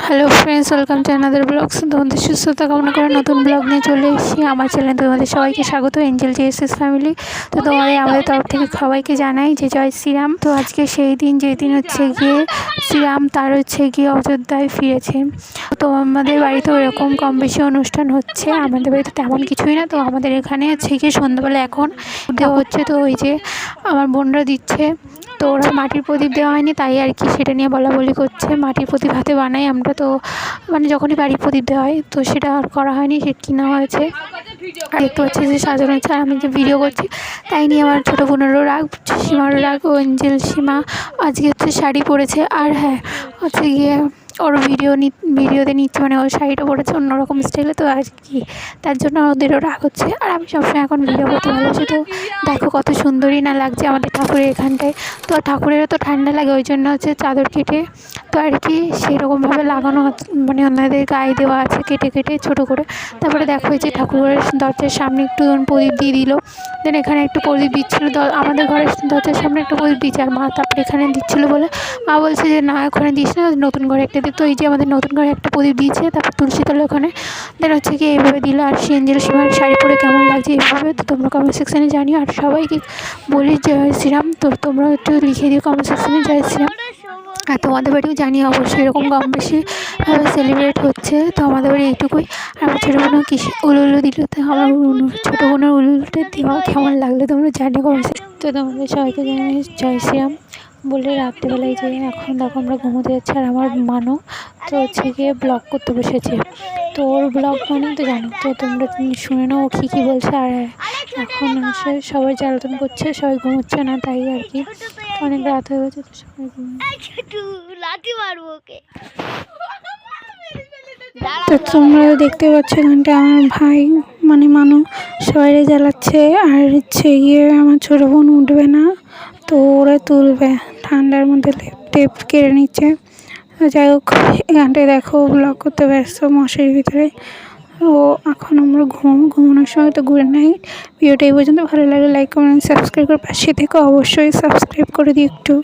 Hello friends, welcome to another blogs. তোমাদের সুস্থতা কামনা করে নতুন ব্লগ নিয়ে চলে এসেছি আমার চ্যানেলে। তোমাদের সবাইকে স্বাগত, এঞ্জেল জেএসএস ফ্যামিলি। তো আমাদের তরফ থেকে সবাইকে জানাই যে জয় শ্রীরাম। তো আজকে সেই দিন যেদিন হচ্ছে গিয়ে শ্রীরাম তার হচ্ছে গিয়ে অযোধ্যায় ফিরেছে। তো আমাদের বাড়িতেও এরকম কম বেশি অনুষ্ঠান হচ্ছে। আমাদের বাড়িতে তেমন কিছুই না, তো আমাদের এখানে হচ্ছে গিয়ে সন্ধ্যাবেলা এখন দেওয়া হচ্ছে। তো ওই যে আমার বোনরা দিচ্ছে, তো ওরা মাটির প্রদীপ দেওয়া হয়নি, তাই আর কি সেটা নিয়ে বলাবলি করছে। মাটির প্রদীপ হাতে বানাই আমরা, তো মানে যখনই বাড়ির প্রদীপ দেওয়া হয় তো সেটা আর করা হয়নি, সেটা কিনা হয়েছে। আর দেখতে পাচ্ছি যে সাজানো হচ্ছে, আর আমি যে ভিডিও করছি তাই নিয়ে আমার ছোটো বোনেরও রাগ, সীমারও রাগ। ও এঞ্জেল সীমা আজকে হচ্ছে শাড়ি পরেছে, আর হ্যাঁ হচ্ছে গিয়ে ওর ভিডিওতে নিচ্ছে, মানে ওর শাড়িটা পরেছে অন্যরকম স্টাইলে, তো আর কি তার জন্য ওদেরও রাগ হচ্ছে। আর আমি সবসময় এখন ভিডিও করতে ভালোবাসি। তো দেখো কত সুন্দরই না লাগছে আমাদের ঠাকুরের এখানটায়। তো ঠাকুরেরও তো ঠান্ডা লাগে, ওই জন্য হচ্ছে চাদর কেটে তো আর কি সেরকমভাবে লাগানো, মানে ওনাদের গায়ে দেওয়া আছে কেটে কেটে ছোটো করে। তারপরে দেখো যে ঠাকুরের দরজার সামনে একটু প্রদীপ দিয়ে দিল, দেন এখানে একটু প্রদীপ দিচ্ছিলো। আমাদের ঘরের দরজার সামনে একটা প্রদীপ দিচ্ছে, আর মা তারপরে এখানে দিচ্ছিলো বলে মা বলছে যে না ওখানে দিস না, নতুন ঘরে একটা দিই। তো এই যে আমাদের নতুন ঘরে একটা প্রদীপ দিয়েছে, তারপর তুলসী তলে ওখানে দেন হচ্ছে কি এইভাবে দিল। আর এঞ্জেল সীমার শাড়ি পরে কেমন লাগছে এইভাবে তো তোমরা কমেন্ট সেকশানে জানিও। আর সবাইকে বলি জয় শ্রীরাম, তো তোমরা একটু লিখে দিও কমেন্ট সেকশানে জয় শ্রীরাম। আর তোমাদের বাড়িও জানি অবশ্যই এরকম কম বেশিভাবে সেলিব্রেট হচ্ছে। তো আমাদের বাড়ি এইটুকুই। আর আমার ছোটো বোনও কি উলুলু দিল, তো আমার ছোটো বোনের উলুলুটা দেওয়া কেমন লাগলো তোমরা জানিও কমেন্ট। তো তোমাদের সবাইকে জানাই জয় শ্রীরাম বলে রাত্রিবেলায় যে এখন দেখো আমরা ঘুমোতে যাচ্ছি। আর আমার মানো তো হচ্ছে গিয়ে ব্লগ করতে বসেছে, তো ওর ব্লগ মানে তো জানো, তো তোমরা শুনে নাও কী কী বলছে। আর এখন হচ্ছে সবাই জ্বালাতন করছে, সবাই ঘুমোচ্ছে না, তাই আর কি অনেক রাত হয়ে গেছে, তো সবাই তো তোমরা দেখতে পাচ্ছ এখানটা আমার ভাই মানে মানু সবাই জ্বালাচ্ছে। আর হচ্ছে গিয়ে আমার ছোটো বোন উঠবে না, তো ওরা তুলবে, ঠান্ডার মধ্যে টেপ কেড়ে নিচ্ছে। যাই হোক এখানটায় দেখো ব্লগ করতে ব্যস্ত মশারির ভিতরে। ও এখন আমরা ঘুমানোর সময় তো ঘুরে নাই। ভিডিওটা এই পর্যন্ত ভালো লাগলে লাইক কমেন্ট সাবস্ক্রাইব করে পাশে থেকে অবশ্যই সাবস্ক্রাইব করে দিই একটু।